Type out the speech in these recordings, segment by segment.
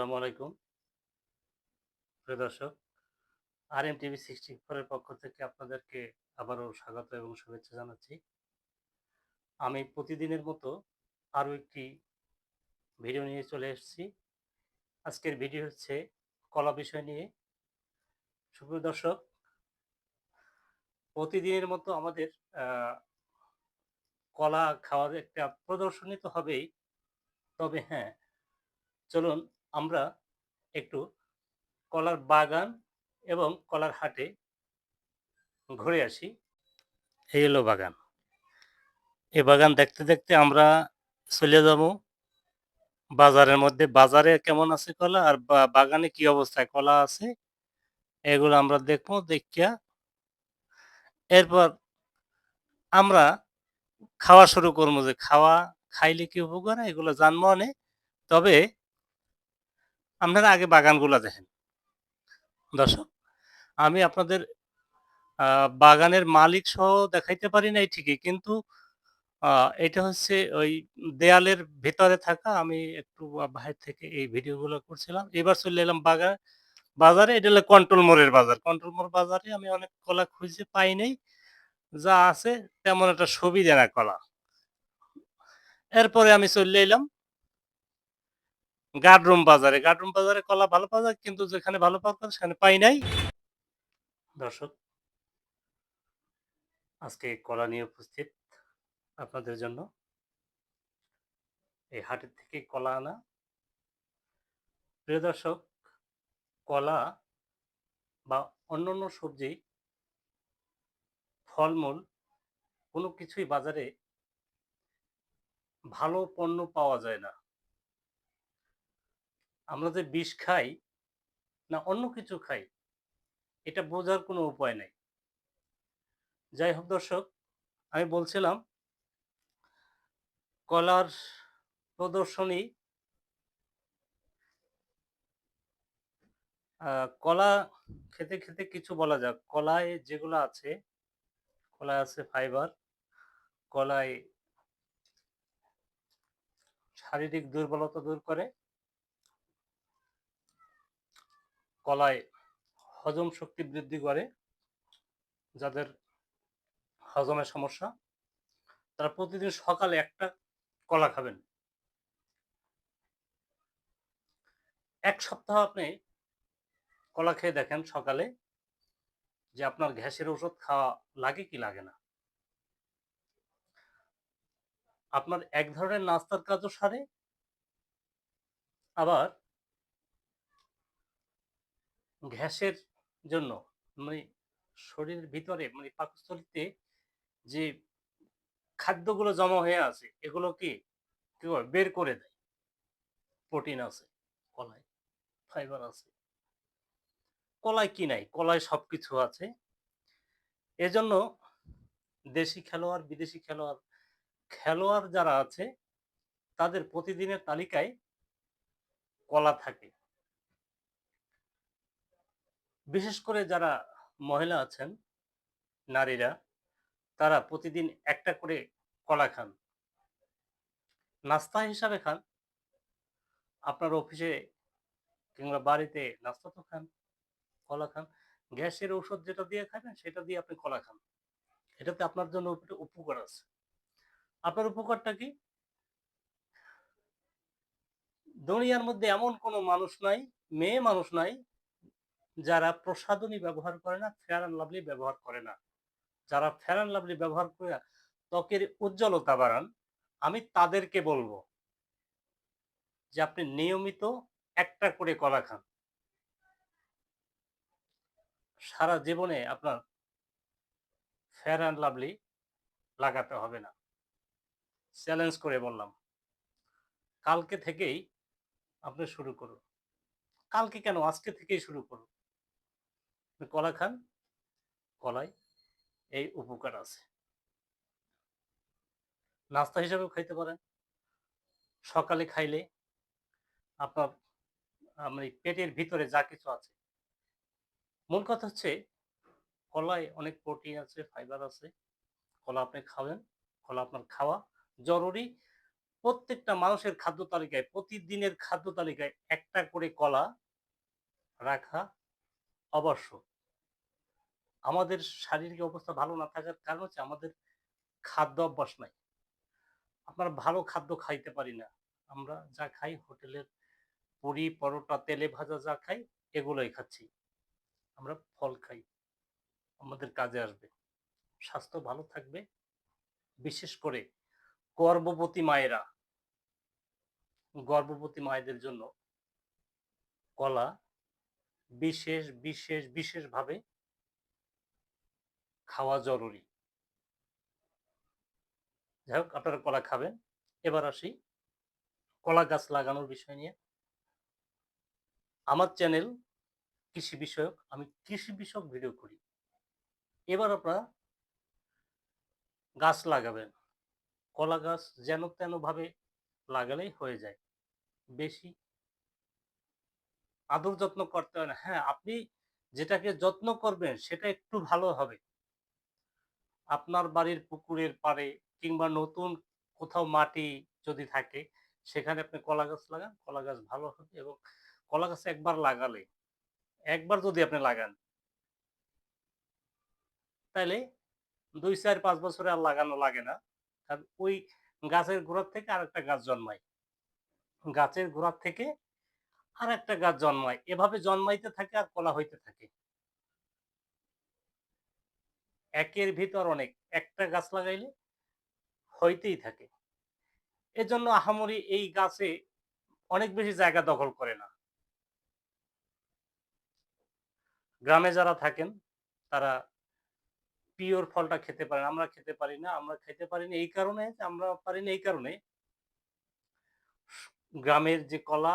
আসসালামু আলাইকুম প্রিয় দর্শক। RMTV 64 এর পক্ষ থেকে আপনাদেরকে আবারও স্বাগত এবং শুভেচ্ছা জানাচ্ছি। আমি প্রতিদিনের মতো আরও একটি ভিডিও নিয়ে চলে এসেছি। আজকের ভিডিও হচ্ছে কলা বিষয় নিয়ে। সুপ্রিয় দর্শক, প্রতিদিনের মতো আমাদের আ কলা খাওয়ার একটা প্রদর্শনী তো হবেই। তবে হ্যাঁ, চলুন আমরা একটু কলার বাগান এবং কলার হাটে ঘুরে আসি। এই হলো বাগান। এই বাগান দেখতে, দেখতে আমরা চলে যাবো বাজারের মধ্যে। বাজারে কেমন আছে কলা আর বাগানে কি অবস্থায় কলা আছে, এগুলো আমরা দেখবো। দেইখা এরপর আমরা খাওয়া শুরু করবো, যে খাইলে কি উপকার হয় এগুলো জানবো অনে। তবে আপনারা আগে বাগানগুলা দেখেন। দর্শক, আমি আপনাদের বাগানের মালিক সহ দেখাইতে পারি নাই ঠিকই, কিন্তু আ এটা হচ্ছে ওই দেয়ালের ভেতরে থাকা। আমি একটু বাহির থেকে এই ভিডিওগুলো করছিলাম। এবার চলে এলাম বাজারে। এটা হলো কন্ট্রোল মোড়ের বাজার। কন্ট্রোল মোড় বাজারে আমি অনেক কলা খুঁজে পাই নাই। যা আছে তেমন একটা সুবিধা না কলা। এরপরে আমি চলে এলাম গাডরুম বাজারে। গাডরুম বাজারে কলা ভালো পাওয়া যায়, কিন্তু যেখানে ভালো পাওয়ার কথা সেখানে পাই নাই। দর্শক, আজকে কলা নিয়ে উপস্থিত আপনাদের জন্য। এই হাটের থেকে কলা আনা। প্রিয় দর্শক, কলা বা অন্যান্য সবজি, ফলমূল কোনো কিছুই বাজারে ভালো পণ্য পাওয়া যায় না। আমরা যে বিষ খাই না অন্য কিছু খাই, এটা বোঝার কোনো উপায় নাই। যাই হোক দর্শক, আমি বলছিলাম কলার প্রদর্শনী। কলা খেতে, খেতে কিছু বলা যাক। কলায় যেগুলো আছে, কলায় আছে ফাইবার, কলায় শারীরিক দুর্বলতা দূর করে, কলায় হজম শক্তি বৃদ্ধি করে। যাদের হজমের সমস্যা, তারা প্রতিদিন সকালে একটা কলা খাবেন। ১ সপ্তাহ আপনি কলা খেয়ে দেখেন সকালে, যে আপনার গ্যাসের ঔষধ খাওয়া লাগে কি লাগে না। আপনার এক ধরনের নাস্তার কাজও সারে, আবার গ্যাসের জন্য মানে শরীরের ভিতরে মানে পাকস্থলীতে যে খাদ্যগুলো জমা হয়ে আছে, এগুলো কি করে বের করে দেয়। প্রোটিন আছে কলায়, ফাইবার আছে। কলায় কি নাই? কলায় সবকিছু আছে। এজন্য দেশি খেলোয়াড়, বিদেশি খেলোয়াড়, খেলোয়াড় যারা আছে তাদের প্রতিদিনের তালিকায় কলা থাকে। বিশেষ করে যারা মহিলা আছেন, নারীরা, তারা প্রতিদিন একটা করে কলা খান। নাস্তা হিসাবে খান, আপনার অফিসে কিংবা বাড়িতে নাস্তা তো খান, কলা খান। গ্যাসের ঔষধ যেটা দিয়ে খাবেন সেটা দিয়ে আপনি কলা খান। এটাতে আপনার জন্য একটু উপকার আছে। আপনার উপকারটা কি? দুনিয়ার মধ্যে এমন কোনো মানুষ নাই, মেয়ে মানুষ নাই, যারা প্রসাধনী ব্যবহার করে না, ফেয়ার অ্যান্ড লাভলি ব্যবহার করে না। যারা ফেয়ার অ্যান্ড লাভলি ব্যবহার করে ত্বকের উজ্জ্বলতা বাড়ান, আমি তাদেরকে বলব যে আপনি নিয়মিত একটা করে কলা খান। সারা জীবনে আপনার ফেয়ার অ্যান্ড লাভলি লাগাতে হবে না। চ্যালেঞ্জ করে বললাম। কালকে থেকেই আপনি শুরু করুন। কালকে কেন? আজকে থেকেই শুরু করুন। আপনি কলা খান, কলায় এই উপকার আছে। নাস্তা হিসেবেও খাইতে পারেন। সকালে খাইলে আপনার মানে পেটের ভিতরে যা কিছু আছে, মূল কথা হচ্ছে কলায় অনেক প্রোটিন আছে, ফাইবার আছে। কলা আপনি খাবেন, কলা আপনার খাওয়া জরুরি। প্রত্যেকটা মানুষের খাদ্য তালিকায়, প্রতিদিনের খাদ্য তালিকায় একটা করে কলা রাখা আবশ্যক। আমাদের শারীরিক অবস্থা ভালো না থাকার কারণ হচ্ছে আমাদের খাদ্য অভ্যাস নাই। আমরা ভালো খাদ্য খাইতে পারি না। আমরা যা খাই হোটেলের পুরি, পরোটা, তেলে ভাজা যা খাই এগুলোই খাচ্ছি। আমরা ফল খাই। আমাদের কাজে আসবে। স্বাস্থ্য ভালো থাকবে। বিশেষ করে গর্ভবতী মায়েরা, গর্ভবতী মায়েদের জন্য কলা বিশেষভাবে খাওয়া জরুরি। যাই হোক আপনারা কলা খাবেন। এবার আসি কলা গাছ লাগানোর বিষয় নিয়ে। আমার চ্যানেল কৃষি বিষয়ক। আমি কৃষি বিষয়ক ভিডিও করি। এবার আপনারা গাছ লাগাবেন। কলা গাছ যেন তেন ভাবে লাগালেই হয়ে যায়। বেশি আদর যত্ন করতে হয় না। হ্যাঁ, আপনি যেটাকে যত্ন করবেন সেটা একটু ভালো হবে। আপনার বাড়ির পুকুরের পাড়ে কিংবা নতুন কোথাও মাটি যদি থাকে সেখানে আপনি কলা গাছ লাগান। কলা গাছ ভালো হবে এবং কলা গাছ একবার লাগালে, একবার যদি আপনি লাগান তাইলে ২, ৪, ৫ বছরে আর লাগানো লাগে না। কারণ ওই গাছের গোড়ার থেকে আরেকটা গাছ জন্মায়। গাছের গোড়ার থেকে আরেকটা গাছ জন্মায়। এভাবে জন্মাইতে থাকে আর কলা হইতে থাকে। একের ভিতর অনেক। একটা গাছ লাগাইলে হইতেই থাকে। এজন্য আহামরি এই গাছে অনেক বেশি জায়গা দখল করে না। গ্রামে যারা থাকেন তারা পিওর ফলটা খেতে পারেন। আমরা খেতে পারি না। আমরা খেতে পারি না এই কারণে আমরা পারি না এই কারণে গ্রামের যে কলা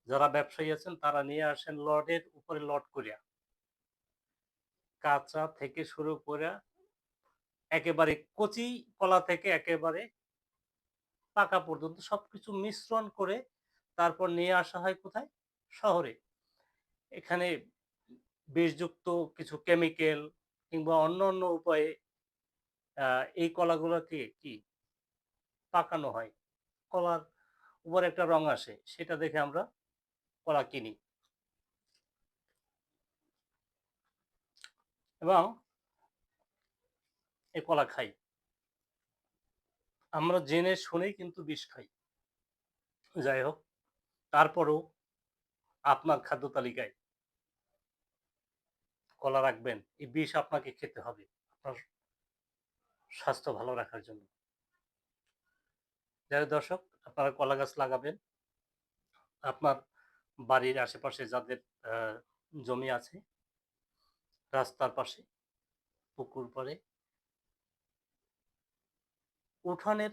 যারা ব্যবসায়ী আছেন তারা নিয়ে আসেন লটের উপরে লট কইরা। কাঁচা থেকে শুরু কইরা একেবারে কচি কলা থেকে একেবারে পাকা পর্যন্ত সবকিছু মিশ্রণ করে তারপর নিয়ে আসা হয় কোথায়? শহরে। এখানে বিষযুক্ত কিছু কেমিক্যাল কিংবা অন্যান্য উপায়ে আ এই কলাগুলোকে কি পাকানো হয়। কলার উপরে একটা রং আসে। সেটা দেখে আমরা কলা কিনি এবং এই কলা খাই। আমরা জেনে শুনেই কিন্তু বিষ খাই। যাই হোক, তারপরেও আপনার খাদ্য তালিকায় কলা রাখবেন। এই বিষ আপনাকে খেতে হবে। আপনার স্বাস্থ্য ভালো রাখার জন্য। যাই হোক দর্শক, আপনারা কলা গাছ লাগাবেন। আপনার বাড়ির আশেপাশে যাদের আ জমি আছে, রাস্তার পাশে, পুকুর পাড়ে, উঠানের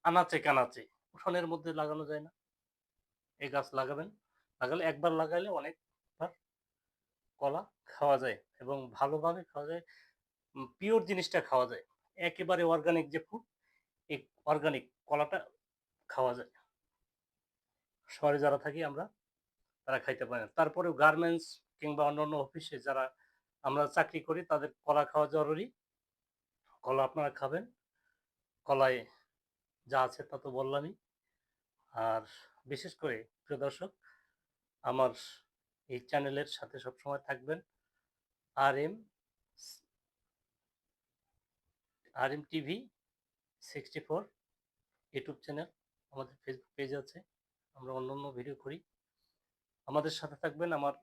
আনাচে-কানাচে, উঠানের মধ্যে লাগানো যায় না? এই গাছ লাগাবেন। লাগালে একবার লাগাইলে অনেকবার কলা খাওয়া যায় এবং ভালোভাবে খাওয়া যায়। পিওর জিনিসটা খাওয়া যায়। একেবারে অর্গানিক যে ফুড, এই অর্গানিক কলাটা খাওয়া যায়। শহরে যারা থাকি আমরা তারা খাইতে পারে না। তারপরেও গার্মেন্টস কিংবা অন্যান্য অফিসে যারা আমরা চাকরি করি তাদের কলা খাওয়া জরুরি। কলা আপনারা খাবেন। কলায় যা আছে তা তো বললামই। আর বিশেষ করে প্রিয় দর্শক আমার এই চ্যানেলের সাথে সবসময় থাকবেন। RM RM TV 64 YouTube channel. আমাদের ফেসবুক পেজ আছে। আমরা অন্যান্য ভিডিও করি। আমাদের সাথে থাকবেন। আমার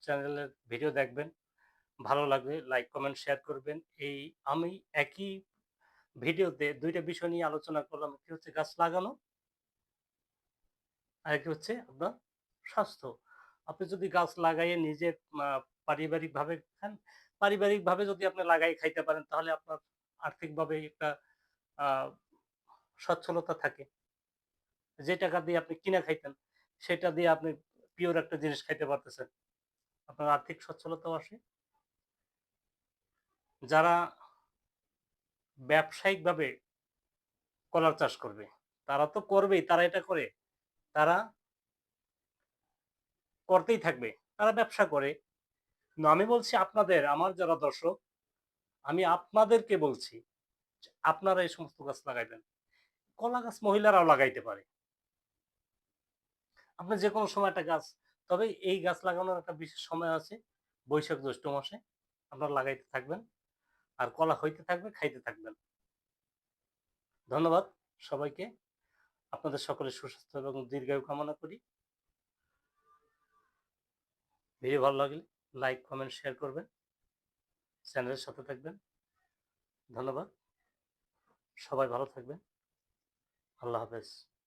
চ্যানেলের ভিডিও দেখবেন। ভালো লাগলে লাইক, কমেন্ট, শেয়ার করবেন। আমি একই ভিডিওতে ২ টা বিষয় নিয়ে আলোচনা করলাম। একটি হচ্ছে গাছ লাগানো, আরেকটি হচ্ছে আপনার স্বাস্থ্য। আপনি যদি গাছ লাগাইয়ে নিজে আ পারিবারিকভাবে খান, পারিবারিকভাবে যদি আপনি লাগাই খাইতে পারেন তাহলে আপনার আর্থিকভাবে একটা আ সচ্ছলতা থাকে। যে টাকা দিয়ে আপনি কিনা খাইতেন, সেটা দিয়ে আপনি পিওর একটা জিনিস খাইতে পারতেছেন। আপনার আর্থিক সচ্ছলতাও আসে। যারা ব্যবসায়িকভাবে কলার চাষ করবে, তারা তো করবেই। তারা এটা করে। তারা করতেই থাকবে। তারা ব্যবসা করে। কিন্তু আমি বলছি আপনাদের, আমার যারা দর্শক, আমি আপনাদেরকে বলছি, আপনারা এই সমস্ত গাছ লাগাইবেন। কলা গাছ মহিলারাও লাগাইতে পারে। আপনি যেকোনো সময় একটা গাছ, তবে এই গাছ লাগানোর একটা বিশেষ সময় আছে। বৈশাখ জ্যৈষ্ঠ মাসে আপনারা লাগাইতে থাকবেন। আর কলা হইতে থাকবে, খাইতে থাকবেন। ধন্যবাদ সবাইকে। আপনাদের সকলের সুস্বাস্থ্য এবং দীর্ঘায়ু কামনা করি। ভিডিও ভালো লাগলে লাইক, কমেন্ট, শেয়ার করবেন। চ্যানেলের সাথে থাকবেন। ধন্যবাদ। সবাই ভালো থাকবেন। আল্লাহ হাফেজ।